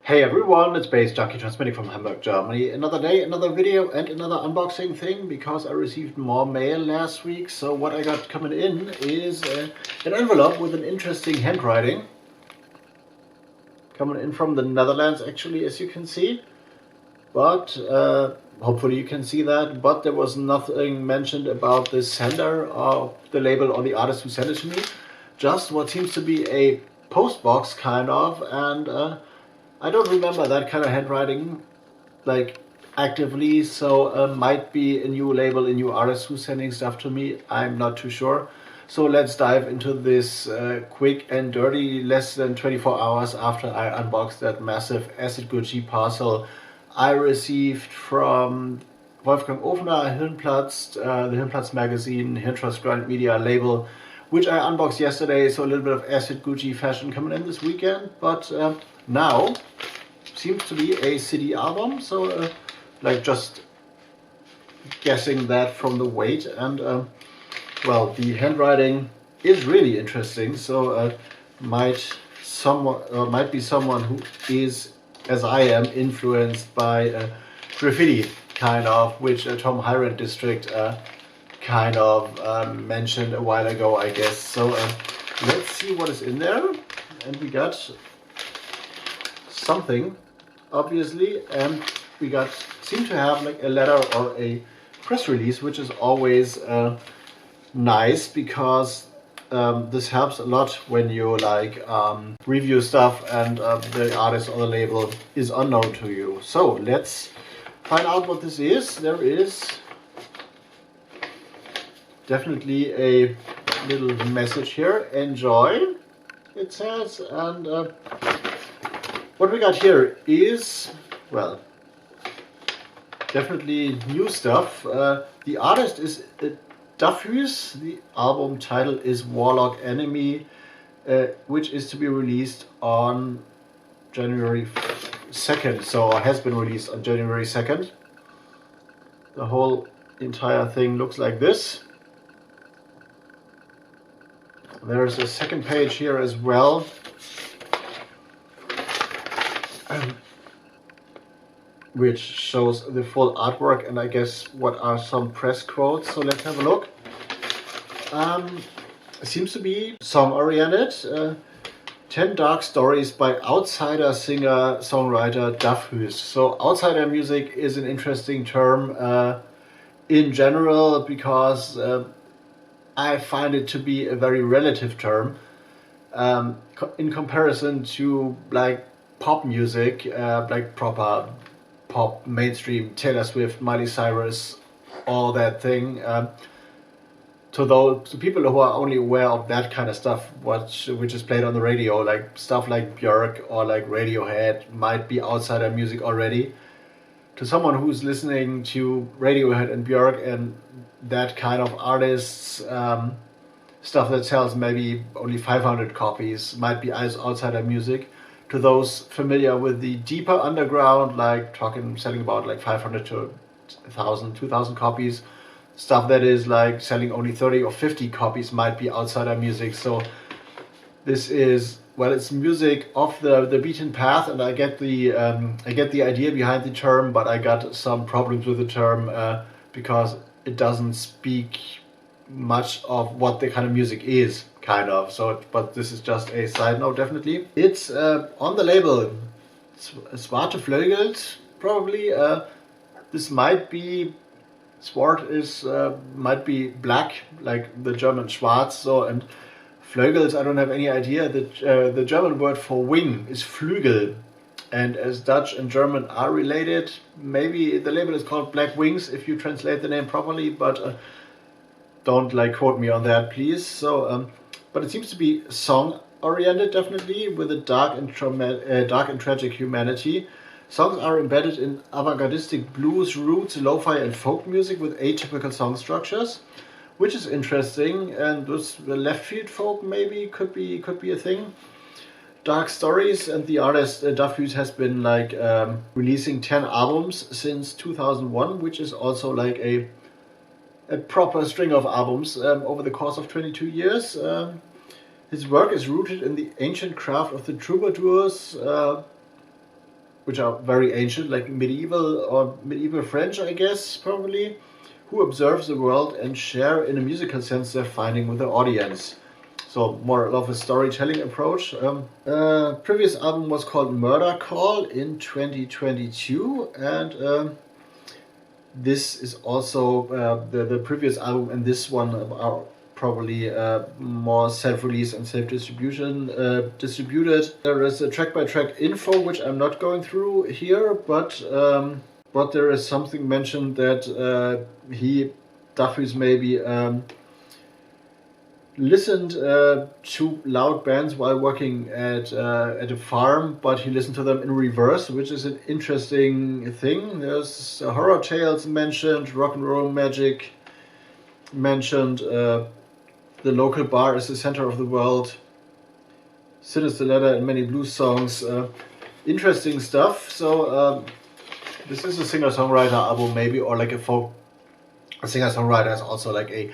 Hey everyone, it's baze.djunkiii transmitting from Hamburg, Germany. Another day, another video and another unboxing thing because I received more mail last week. So what I got coming in is an envelope with an interesting handwriting. Coming in from the Netherlands actually, as you can see. But hopefully you can see that. But there was nothing mentioned about the sender of the label or the artist who sent it to me. Just what seems to be a post box kind of, and I don't remember that kind of handwriting, like actively, so might be a new label, a new artist who's sending stuff to me. I'm not too sure. So let's dive into this quick and dirty, less than 24 hours after I unboxed that massive Acid Gucci parcel I received from Wolfgang Ofner, Hirnplatz, the Hirnplatz magazine, Hirntrust Grind Media label, which I unboxed yesterday. So a little bit of Acid Gucci fashion coming in this weekend, but now seems to be a CD album, so like just guessing that from the weight, and well, the handwriting is really interesting, so might be someone who is, as I am, influenced by graffiti kind of, which Tom Hiron District kind of mentioned a while ago, I guess. So let's see what is in there. And we got something, obviously, and we seem to have like a letter or a press release, which is always nice because this helps a lot when you like review stuff and the artist or the label is unknown to you. So let's find out what this is. There is definitely a little message here. Enjoy, it says, and what we got here is, well, definitely new stuff. The artist is duffhues. The album title is Warlock Enemy, which is to be released on January 2nd. So has been released on January 2nd. The whole entire thing looks like this. There's a second page here as well. Which shows the full artwork and I guess what are some press quotes. So let's have a look. It seems to be song oriented. 10 dark stories by outsider singer songwriter duffhues. So outsider music is an interesting term in general because I find it to be a very relative term in comparison to like pop music, like proper pop, mainstream, Taylor Swift, Miley Cyrus, all that thing. To people who are only aware of that kind of stuff, which is played on the radio, like stuff like Björk or like Radiohead, might be outsider music already. To someone who's listening to Radiohead and Björk and that kind of artists, stuff that sells maybe only 500 copies might be as outsider music. To those familiar with the deeper underground, like selling about like 500 to 1,000, 2,000 copies, stuff that is like selling only 30 or 50 copies might be outsider music. So this is, well, it's music off the beaten path, and I get the idea behind the term, but I got some problems with the term because it doesn't speak much of what the kind of music is, kind of. So, but this is just a side note, definitely. It's on the label, zwarte vleugels, probably. This might be, zwart is might be black, like the German schwarz. So, and vleugels, I don't have any idea. The German word for wing is Flügel, and as Dutch and German are related, maybe the label is called Black Wings if you translate the name properly, but don't like quote me on that, please. So, but it seems to be song oriented, definitely, with a dark and tragic humanity. Songs are embedded in avant-gardistic blues, roots, lo-fi and folk music with atypical song structures, which is interesting. And this left field folk maybe could be a thing. Dark stories, and the artist duffhues has been like releasing 10 albums since 2001, which is also like a proper string of albums over the course of 22 years. His work is rooted in the ancient craft of the troubadours, which are very ancient, like medieval French, I guess, probably, who observe the world and share in a musical sense their finding with the audience. So more of a storytelling approach. Previous album was called Murder Call in 2022, and this is also the previous album and this one are probably more self-release and self-distribution distributed. There is a track-by-track info which I'm not going through here, but there is something mentioned that duffhues maybe listened to loud bands while working at a farm, but he listened to them in reverse, which is an interesting thing. There's horror tales mentioned, rock and roll magic mentioned, the local bar is the center of the world, Sinister Letter and many blues songs, interesting stuff. So this is a singer-songwriter album maybe, or like a singer-songwriter is also like a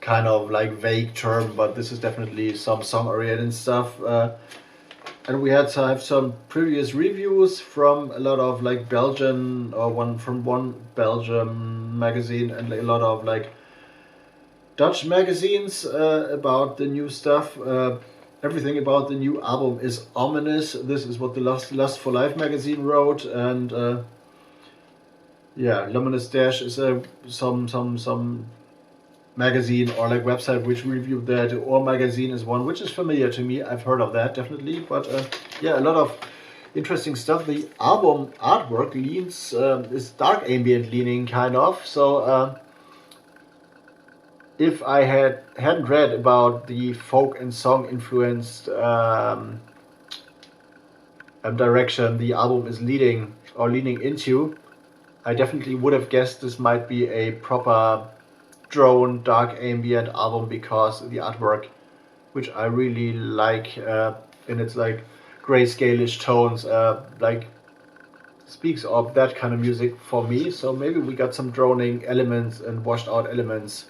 kind of like vague term, but this is definitely some song-oriented stuff. And we had to have some previous reviews from a lot of like Belgian, or one Belgian magazine, and a lot of like Dutch magazines about the new stuff. Everything about the new album is ominous. This is what the Lust for Life magazine wrote, and yeah, Luminous Dash is some magazine or like website which reviewed that. Or magazine is one which is familiar to me. I've heard of that definitely, but yeah, a lot of interesting stuff. The album artwork is dark ambient leaning kind of. So if I hadn't read about the folk and song influenced direction the album is leaning into, I definitely would have guessed this might be a proper drone dark ambient album, because the artwork, which I really like in its like grayscale-ish tones, like speaks of that kind of music for me. So maybe we got some droning elements and washed out elements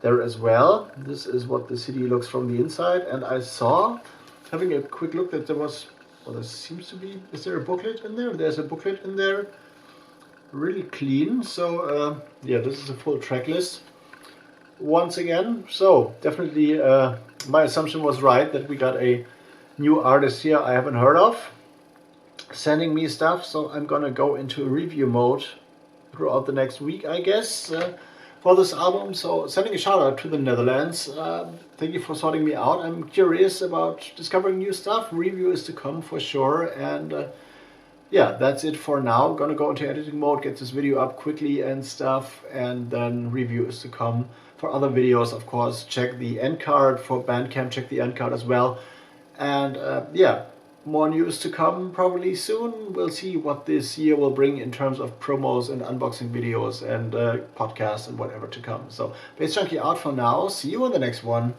there as well. This is what the CD looks from the inside, and I saw, having a quick look, that there was, well, there seems to be, is there a booklet in there? There's a booklet in there, really clean. So yeah, this is a full track list once again. So definitely my assumption was right, that we got a new artist here I haven't heard of sending me stuff. So I'm gonna go into review mode throughout the next week, I guess, for this album. So sending a shout out to the Netherlands. Thank you for sorting me out. I'm curious about discovering new stuff. Review is to come for sure. And yeah, that's it for now. Gonna go into editing mode, get this video up quickly and stuff, and then review is to come. For other videos, of course, check the end card. For BANDCAMP, check the end card as well. And yeah, more news to come probably soon. We'll see what this year will bring in terms of promos and unboxing videos and podcasts and whatever to come. So, Bass Junkie out for now. See you in the next one.